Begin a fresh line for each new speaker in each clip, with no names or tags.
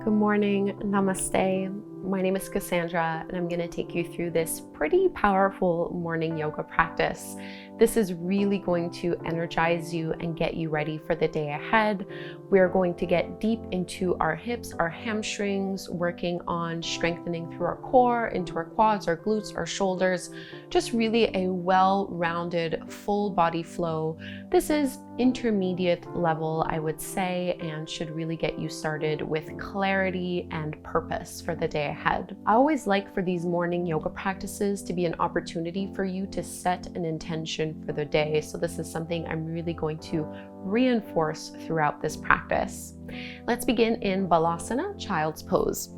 Good morning, namaste. My name is Kassandra, and I'm going to take you through this pretty powerful morning yoga practice. This is really going to energize you and get you ready for the day ahead. We're going to get deep into our hips, our hamstrings, working on strengthening through our core, into our quads, our glutes, our shoulders, just really a well-rounded full body flow. This is intermediate level, I would say, and should really get you started with clarity and purpose for the day ahead. I always like for these morning yoga practices to be an opportunity for you to set an intention for the day. So this is something I'm really going to reinforce throughout this practice. Let's begin in Balasana, child's pose.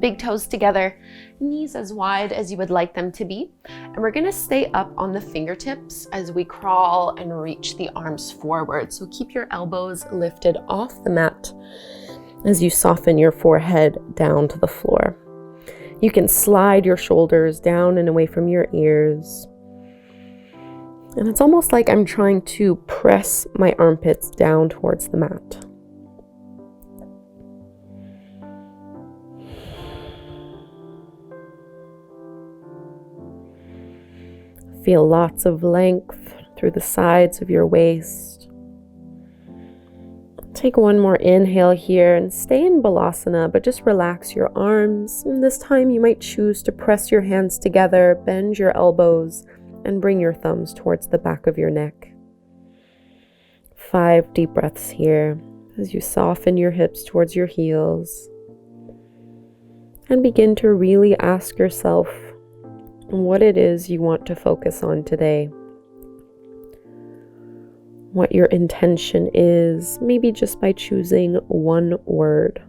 Big toes together, knees as wide as you would like them to be. And we're gonna stay up on the fingertips as we crawl and reach the arms forward. So keep your elbows lifted off the mat as you soften your forehead down to the floor. You can slide your shoulders down and away from your ears. And it's almost like I'm trying to press my armpits down towards the mat. Feel lots of length through the sides of your waist. Take one more inhale here and stay in Balasana, but just relax your arms. And this time you might choose to press your hands together, bend your elbows, and bring your thumbs towards the back of your neck. 5 deep breaths here as you soften your hips towards your heels. And begin to really ask yourself what it is you want to focus on today. What your intention is, maybe just by choosing one word.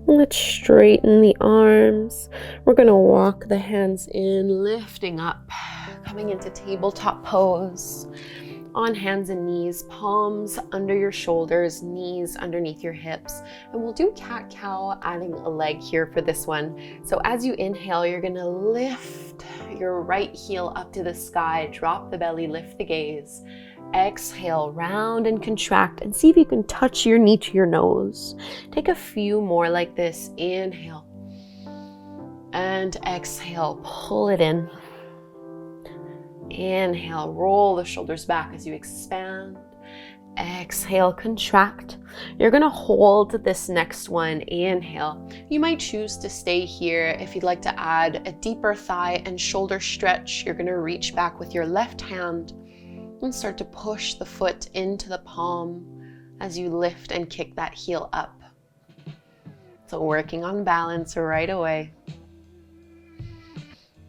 Let's straighten the arms. We're going to walk the hands in, lifting up, coming into tabletop pose. On hands and knees, palms under your shoulders, knees underneath your hips. And we'll do cat-cow, adding a leg here for this one. So as you inhale, you're gonna lift your right heel up to the sky, drop the belly, lift the gaze. Exhale, round and contract, and see if you can touch your knee to your nose. Take a few more like this. Inhale. And exhale, pull it in. Inhale, roll the shoulders back as you expand. Exhale, contract. You're gonna hold this next one. Inhale. You might choose to stay here. If you'd like to add a deeper thigh and shoulder stretch, you're gonna reach back with your left hand and start to push the foot into the palm as you lift and kick that heel up. So working on balance right away.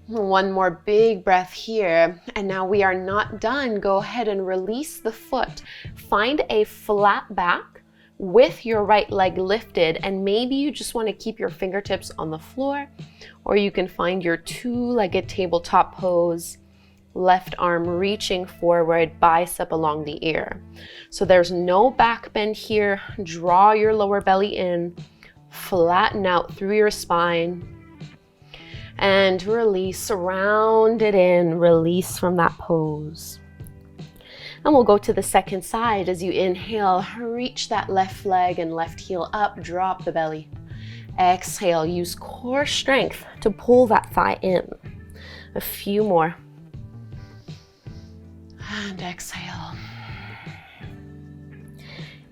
One more big breath here, and now we are not done. Go ahead and release the foot. Find a flat back with your right leg lifted, and maybe you just want to keep your fingertips on the floor, or you can find your two-legged tabletop pose. Left arm reaching forward, bicep along the ear. So there's no back bend here. Draw your lower belly in, flatten out through your spine. And release, round it in, release from that pose. And we'll go to the second side. As you inhale, reach that left leg and left heel up, drop the belly. Exhale, use core strength to pull that thigh in. A few more. And exhale.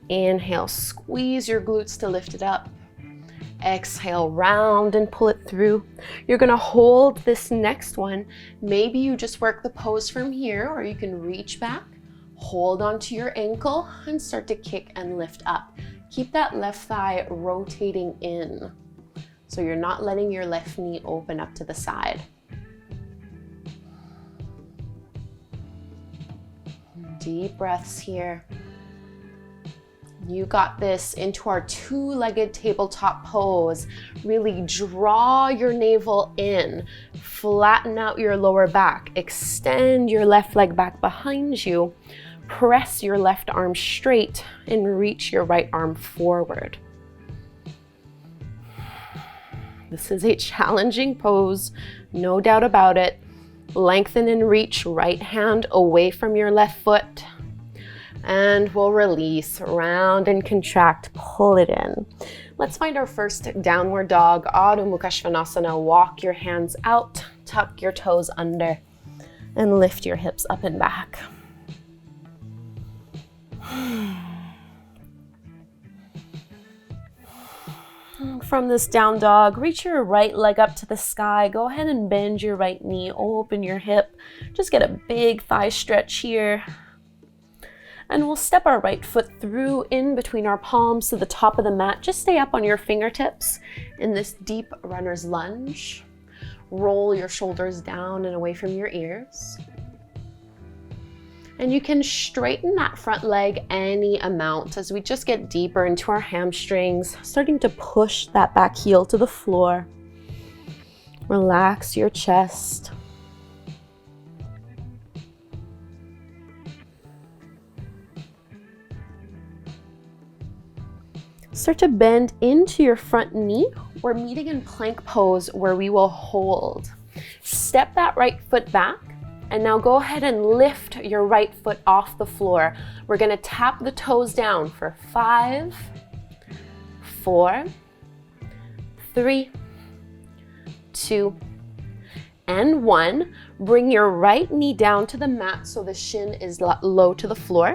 Inhale, squeeze your glutes to lift it up. Exhale, round and pull it through. You're gonna hold this next one. Maybe you just work the pose from here, or you can reach back, hold onto your ankle, and start to kick and lift up. Keep that left thigh rotating in, so you're not letting your left knee open up to the side. Deep breaths here. You got this. Into our two-legged tabletop pose. Really draw your navel in, flatten out your lower back, extend your left leg back behind you, press your left arm straight, and reach your right arm forward. This is a challenging pose, no doubt about it. Lengthen and reach right hand away from your left foot. And we'll release, round and contract, pull it in. Let's find our first downward dog, Adho Mukha Svanasana. Walk your hands out, tuck your toes under, and lift your hips up and back. From this down dog, reach your right leg up to the sky. Go ahead and bend your right knee, open your hip. Just get a big thigh stretch here. And we'll step our right foot through in between our palms to the top of the mat. Just stay up on your fingertips in this deep runner's lunge. Roll your shoulders down and away from your ears. And you can straighten that front leg any amount as we just get deeper into our hamstrings, starting to push that back heel to the floor. Relax your chest. Start to bend into your front knee. We're meeting in plank pose where we will hold. Step that right foot back, and now go ahead and lift your right foot off the floor. We're gonna tap the toes down for 5, 4, 3, 2, and 1. Bring your right knee down to the mat so the shin is low to the floor.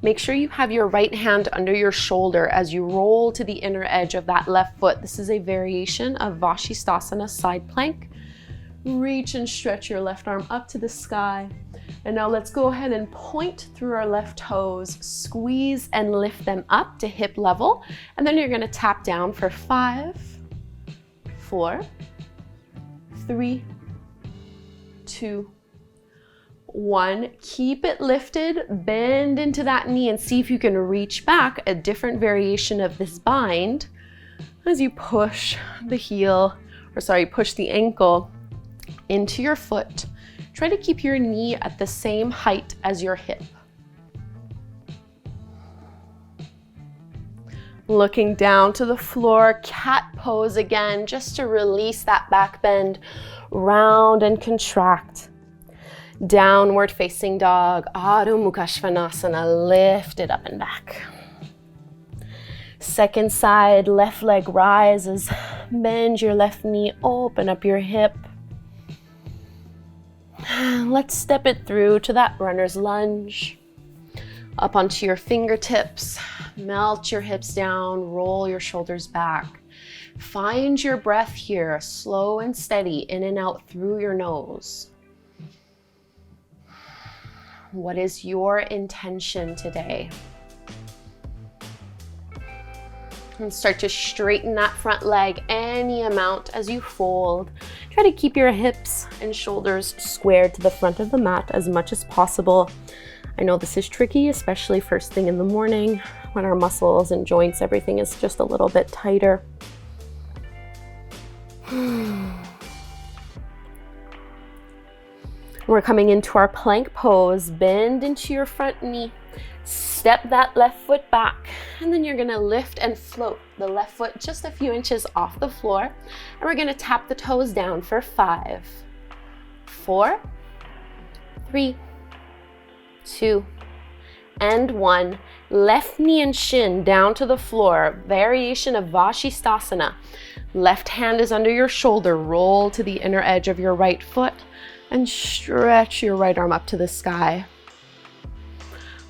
Make sure you have your right hand under your shoulder as you roll to the inner edge of that left foot. This is a variation of Vashisthasana side plank. Reach and stretch your left arm up to the sky. And now let's go ahead and point through our left toes, squeeze and lift them up to hip level. And then you're gonna tap down for 5, 4, 3, 2, 1. Keep it lifted, bend into that knee and see if you can reach back, a different variation of this bind as you push the heel, push the ankle into your foot. Try to keep your knee at the same height as your hip. Looking down to the floor, cat pose again, just to release that back bend, round and contract. Downward facing dog, Adho Mukha Svanasana, lift it up and back. Second side, left leg rises, bend your left knee, open up your hip. Let's step it through to that runner's lunge. Up onto your fingertips, melt your hips down, roll your shoulders back. Find your breath here, slow and steady, in and out through your nose. What is your intention today? And start to straighten that front leg any amount as you fold. Try to keep your hips and shoulders squared to the front of the mat as much as possible. I know this is tricky, especially first thing in the morning when our muscles and joints, everything is just a little bit tighter. We're coming into our plank pose. Bend into your front knee. Step that left foot back, and then you're gonna lift and float the left foot just a few inches off the floor. And we're gonna tap the toes down for 5, 4, 3, 2, and 1. Left knee and shin down to the floor. Variation of Vashisthasana. Left hand is under your shoulder. Roll to the inner edge of your right foot and stretch your right arm up to the sky.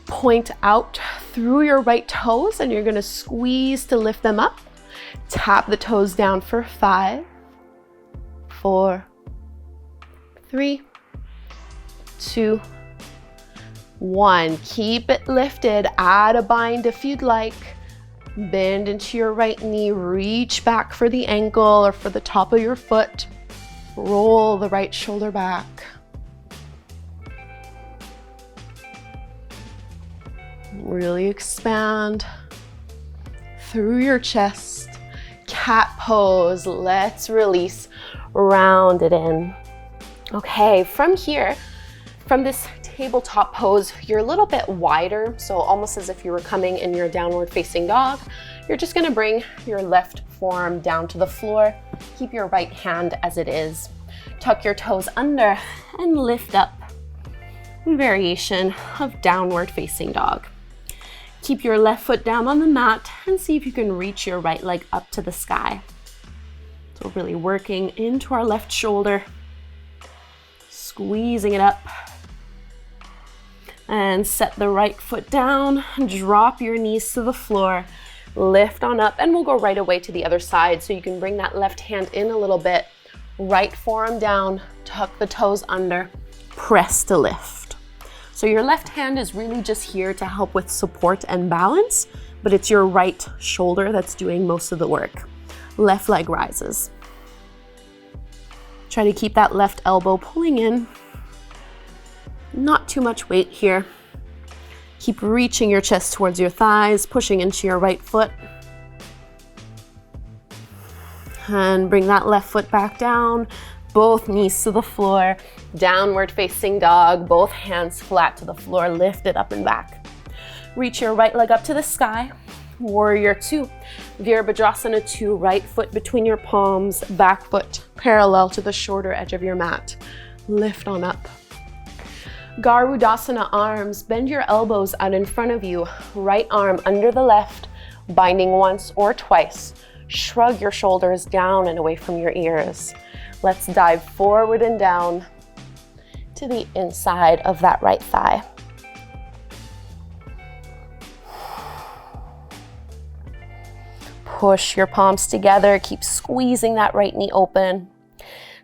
Point out through your right toes and you're gonna squeeze to lift them up. Tap the toes down for 5, 4, 3, 2, 1. Keep it lifted. Add a bind if you'd like. Bend into your right knee. Reach back for the ankle or for the top of your foot. Roll the right shoulder back. Really expand through your chest. Cat pose. Let's release. Round it in. Okay, from here, from this tabletop pose, you're a little bit wider, so almost as if you were coming in your downward facing dog. You're just gonna bring your left forearm down to the floor. Keep your right hand as it is. Tuck your toes under and lift up. Variation of downward facing dog. Keep your left foot down on the mat and see if you can reach your right leg up to the sky. So really working into our left shoulder, squeezing it up. And set the right foot down, drop your knees to the floor, lift on up, and we'll go right away to the other side. So you can bring that left hand in a little bit, right forearm down, tuck the toes under, press to lift. So your left hand is really just here to help with support and balance, but it's your right shoulder that's doing most of the work. Left leg rises. Try to keep that left elbow pulling in. Not too much weight here. Keep reaching your chest towards your thighs, pushing into your right foot. And bring that left foot back down, both knees to the floor, downward facing dog, both hands flat to the floor, lift it up and back. Reach your right leg up to the sky, warrior two, Virabhadrasana 2, right foot between your palms, back foot parallel to the shorter edge of your mat. Lift on up. Garudasana arms, bend your elbows out in front of you, right arm under the left, binding once or twice. Shrug your shoulders down and away from your ears. Let's dive forward and down to the inside of that right thigh. Push your palms together, keep squeezing that right knee open.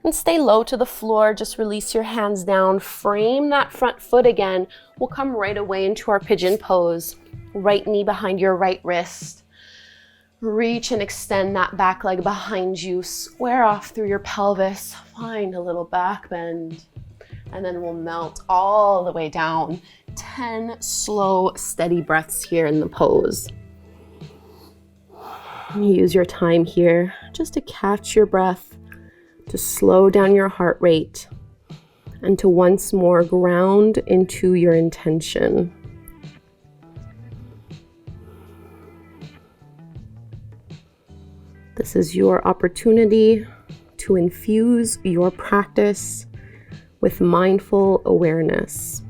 And stay low to the floor, just release your hands down, frame that front foot again. We'll come right away into our pigeon pose. Right knee behind your right wrist. Reach and extend that back leg behind you, square off through your pelvis, find a little back bend, and then we'll melt all the way down. 10 slow, steady breaths here in the pose. Use your time here just to catch your breath, to slow down your heart rate, and to once more ground into your intention. This is your opportunity to infuse your practice with mindful awareness.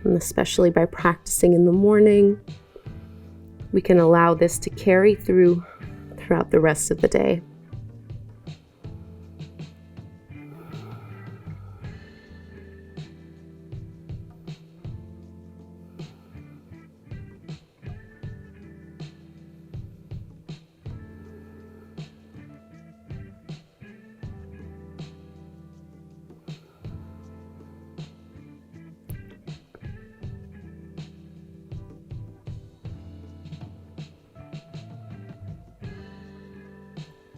And especially by practicing in the morning, we can allow this to carry throughout the rest of the day.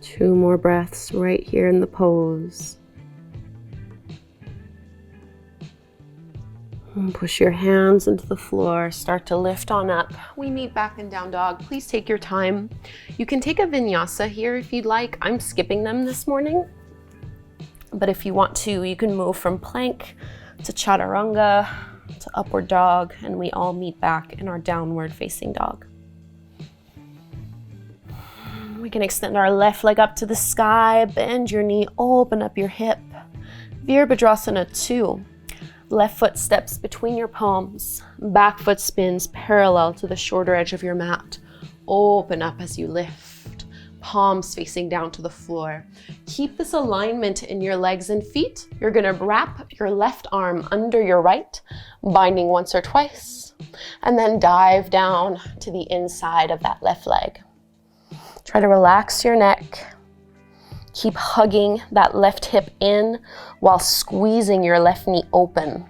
Two more breaths right here in the pose. And push your hands into the floor, start to lift on up. We meet back in down dog. Please take your time. You can take a vinyasa here if you'd like. I'm skipping them this morning. But if you want to, you can move from plank to chaturanga to upward dog, and we all meet back in our downward facing dog. We can extend our left leg up to the sky, bend your knee, open up your hip. Virabhadrasana 2. Left foot steps between your palms, back foot spins parallel to the shorter edge of your mat. Open up as you lift, palms facing down to the floor. Keep this alignment in your legs and feet. You're gonna wrap your left arm under your right, binding once or twice, and then dive down to the inside of that left leg. Try to relax your neck. Keep hugging that left hip in while squeezing your left knee open.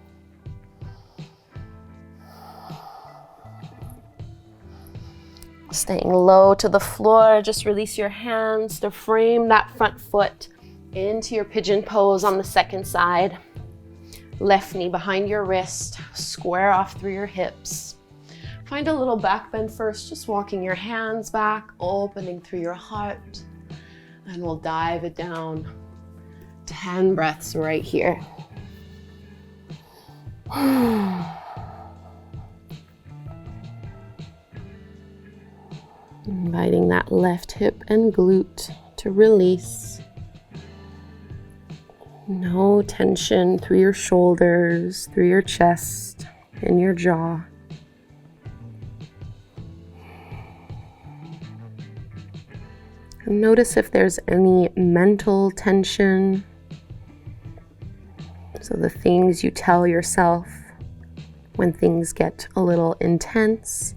Staying low to the floor, just release your hands to frame that front foot into your pigeon pose on the second side. Left knee behind your wrist, square off through your hips. Find a little back bend first, just walking your hands back, opening through your heart, and we'll dive it down. 10 breaths right here. Inviting that left hip and glute to release. No tension through your shoulders, through your chest, and your jaw. And notice if there's any mental tension. So the things you tell yourself when things get a little intense,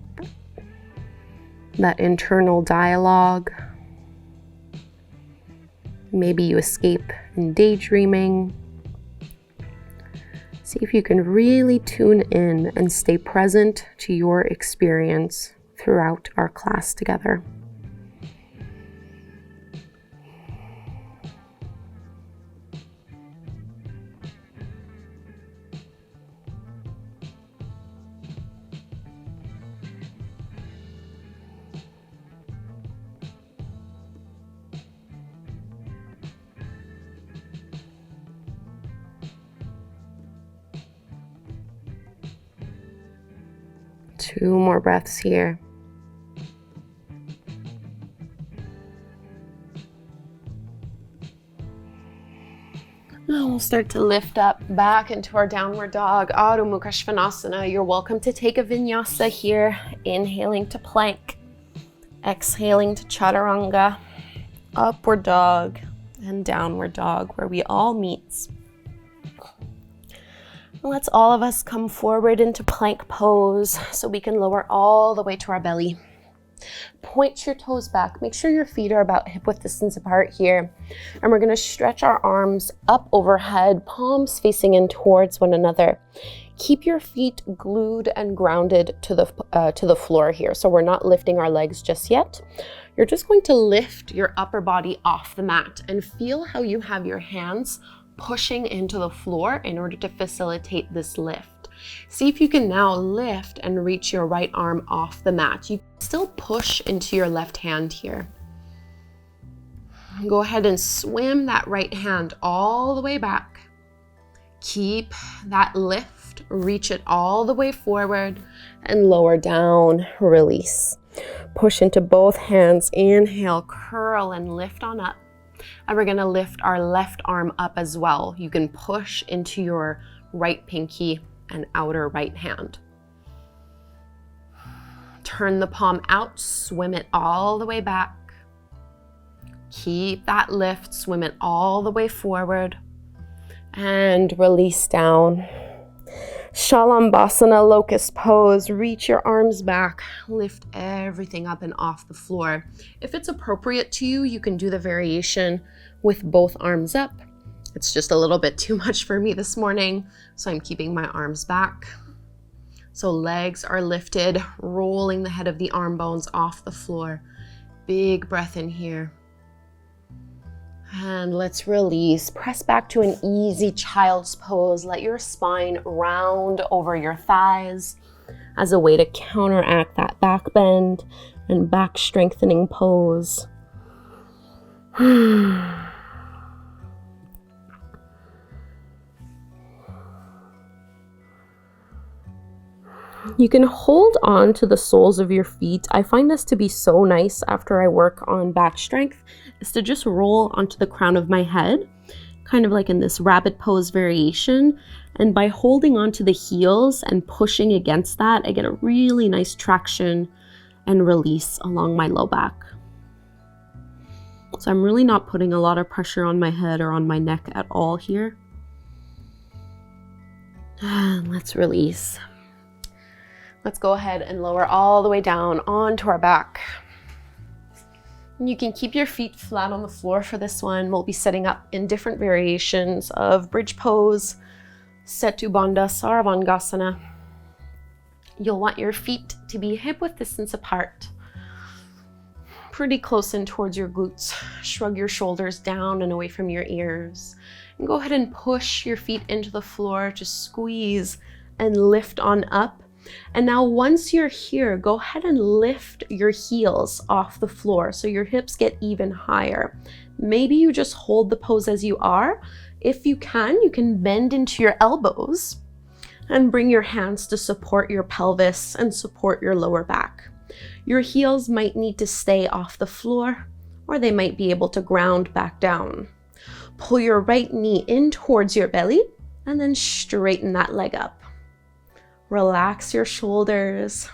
that internal dialogue. Maybe you escape in daydreaming. See if you can really tune in and stay present to your experience throughout our class together. Two more breaths here. Now we'll start to lift up back into our downward dog, Adho Mukha Svanasana. You're welcome to take a vinyasa here, inhaling to plank, exhaling to chaturanga, upward dog, and downward dog, where we all meet. Let's all of us come forward into plank pose so we can lower all the way to our belly. Point your toes back. Make sure your feet are about hip width distance apart here. And we're going to stretch our arms up overhead, palms facing in towards one another. Keep your feet glued and grounded to the floor here. So we're not lifting our legs just yet. You're just going to lift your upper body off the mat and feel how you have your hands pushing into the floor in order to facilitate this lift. See if you can now lift and reach your right arm off the mat. You still push into your left hand here. Go ahead and swim that right hand all the way back. Keep that lift, reach it all the way forward and lower down, release. Push into both hands, inhale, curl and lift on up. And we're gonna lift our left arm up as well. You can push into your right pinky and outer right hand. Turn the palm out, swim it all the way back. Keep that lift, swim it all the way forward. And release down. Shalambhasana, locust pose. Reach your arms back, lift everything up and off the floor. If it's appropriate to you, you can do the variation with both arms up. It's just a little bit too much for me this morning, so I'm keeping my arms back. So legs are lifted, rolling the head of the arm bones off the floor. Big breath in here. And let's release. Press back to an easy child's pose. Let your spine round over your thighs as a way to counteract that back bend and back strengthening pose. You can hold on to the soles of your feet. I find this to be so nice after I work on back strength, is to just roll onto the crown of my head, kind of like in this rabbit pose variation. And by holding onto the heels and pushing against that, I get a really nice traction and release along my low back. So I'm really not putting a lot of pressure on my head or on my neck at all here. And let's release. Let's go ahead and lower all the way down onto our back. You can keep your feet flat on the floor for this one. We'll be setting up in different variations of bridge pose, Setu Bandha, Sarvangasana. You'll want your feet to be hip width distance apart, pretty close in towards your glutes. Shrug your shoulders down and away from your ears. And go ahead and push your feet into the floor, just squeeze and lift on up. And now once you're here, go ahead and lift your heels off the floor so your hips get even higher. Maybe you just hold the pose as you are. If you can bend into your elbows and bring your hands to support your pelvis and support your lower back. Your heels might need to stay off the floor, or they might be able to ground back down. Pull your right knee in towards your belly and then straighten that leg up. Relax your shoulders.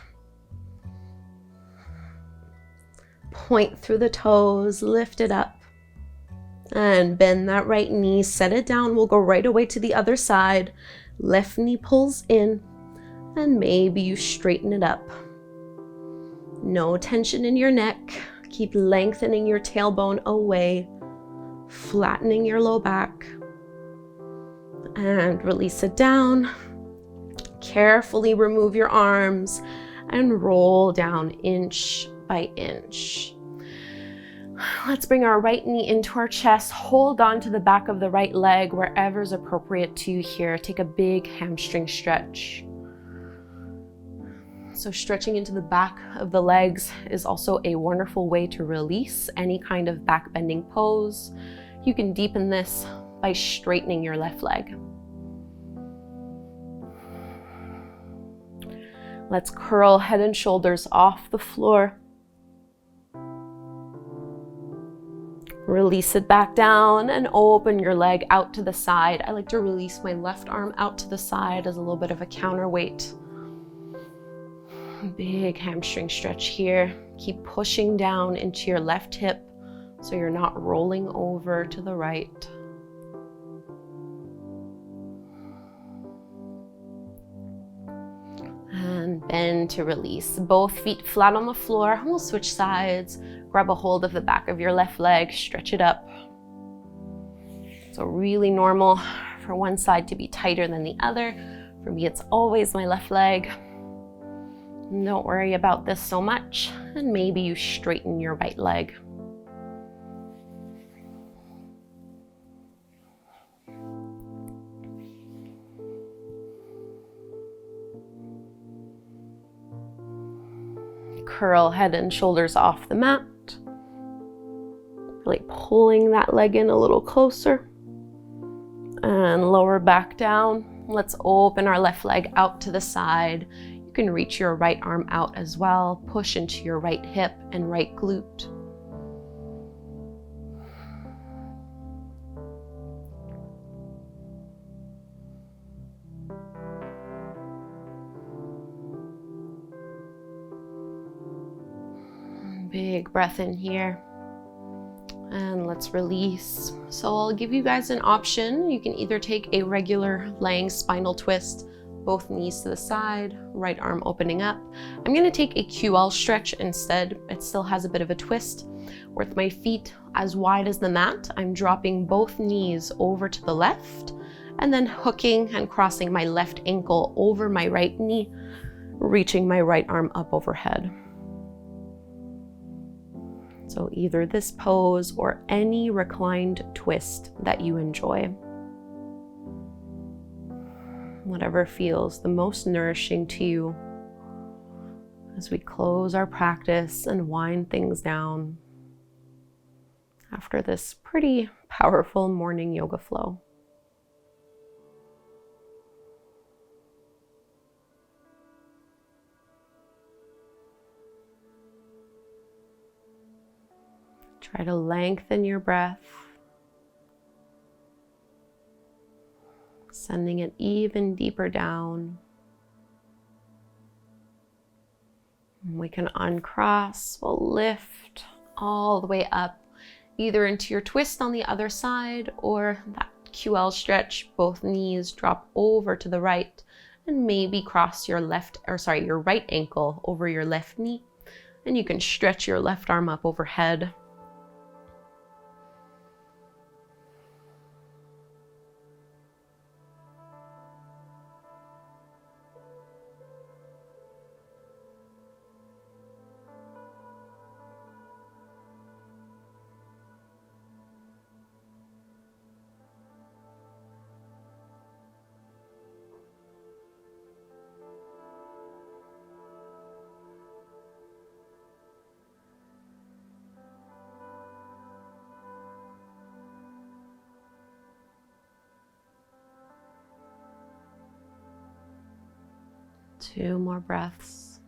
Point through the toes, lift it up. And bend that right knee, set it down. We'll go right away to the other side. Left knee pulls in, and maybe you straighten it up. No tension in your neck. Keep lengthening your tailbone away, flattening your low back. And release it down. Carefully remove your arms and roll down inch by inch. Let's bring our right knee into our chest. Hold on to the back of the right leg wherever is appropriate to you here. Take a big hamstring stretch. So stretching into the back of the legs is also a wonderful way to release any kind of back bending pose. You can deepen this by straightening your left leg. Let's curl head and shoulders off the floor. Release it back down and open your leg out to the side. I like to release my left arm out to the side as a little bit of a counterweight. Big hamstring stretch here. Keep pushing down into your left hip so you're not rolling over to the right. And bend to release. Both feet flat on the floor. We'll switch sides. Grab a hold of the back of your left leg, stretch it up. So really normal for one side to be tighter than the other. For me, it's always my left leg. Don't worry about this so much. And maybe you straighten your right leg. Curl head and shoulders off the mat. Really pulling that leg in a little closer. And lower back down. Let's open our left leg out to the side. You can reach your right arm out as well. Push into your right hip and right glute. Big breath in here. And let's release. So I'll give you guys an option. You can either take a regular lying spinal twist, both knees to the side, right arm opening up. I'm going to take a QL stretch instead. It still has a bit of a twist. With my feet as wide as the mat, I'm dropping both knees over to the left and then hooking and crossing my left ankle over my right knee, reaching my right arm up overhead. So either this pose or any reclined twist that you enjoy. Whatever feels the most nourishing to you as we close our practice and wind things down after this pretty powerful morning yoga flow. Try to lengthen your breath, sending it even deeper down. We can uncross, we'll lift all the way up, either into your twist on the other side or that QL stretch. Both knees drop over to the right and maybe cross your your right ankle over your left knee. And you can stretch your left arm up overhead. Two more breaths.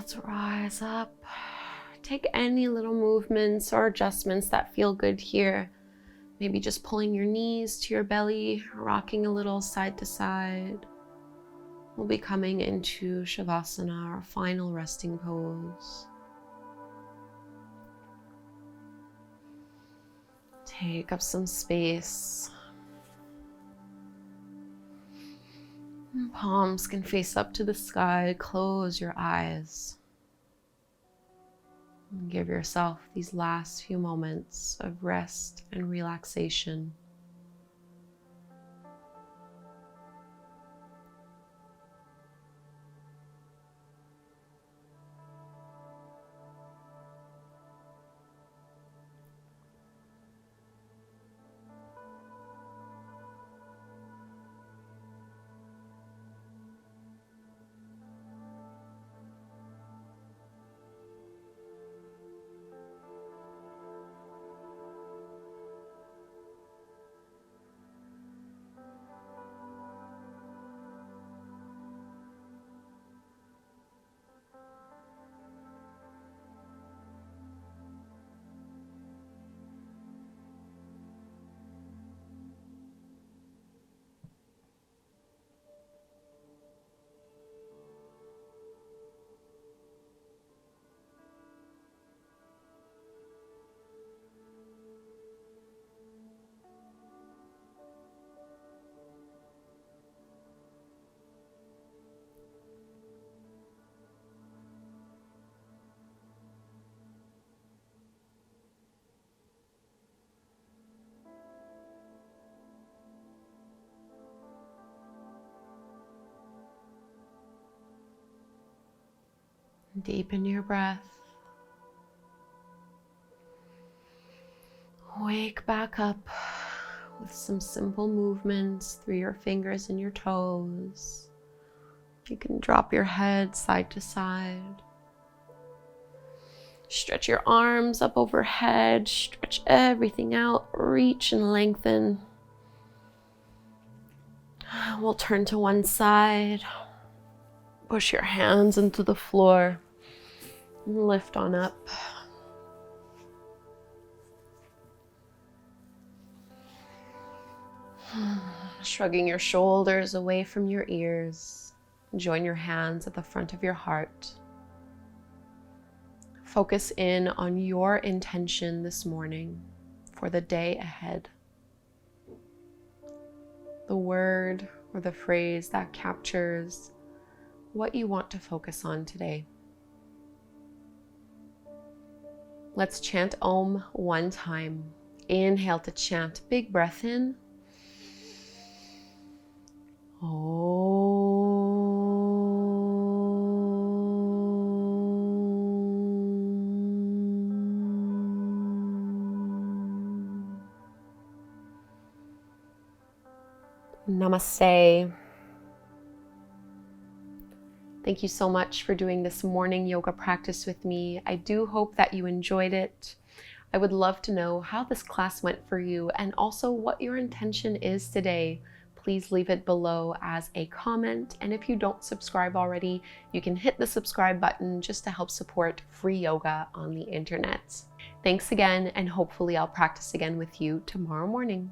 Let's rise up. Take any little movements or adjustments that feel good here. Maybe just pulling your knees to your belly, rocking a little side to side. We'll be coming into Savasana, our final resting pose. Take up some space. Palms can face up to the sky. Close your eyes. And give yourself these last few moments of rest and relaxation. Deepen your breath. Wake back up with some simple movements through your fingers and your toes. You can drop your head side to side. Stretch your arms up overhead. Stretch everything out. Reach and lengthen. We'll turn to one side. Push your hands into the floor. Lift on up. Shrugging your shoulders away from your ears. Join your hands at the front of your heart. Focus in on your intention this morning for the day ahead. The word or the phrase that captures what you want to focus on today. Let's chant Om one time. Inhale to chant. Big breath in. Namaste. Thank you so much for doing this morning yoga practice with me. I do hope that you enjoyed it. I would love to know how this class went for you and also what your intention is today. Please leave it below as a comment. And if you don't subscribe already, you can hit the subscribe button just to help support free yoga on the internet. Thanks again, and hopefully I'll practice again with you tomorrow morning.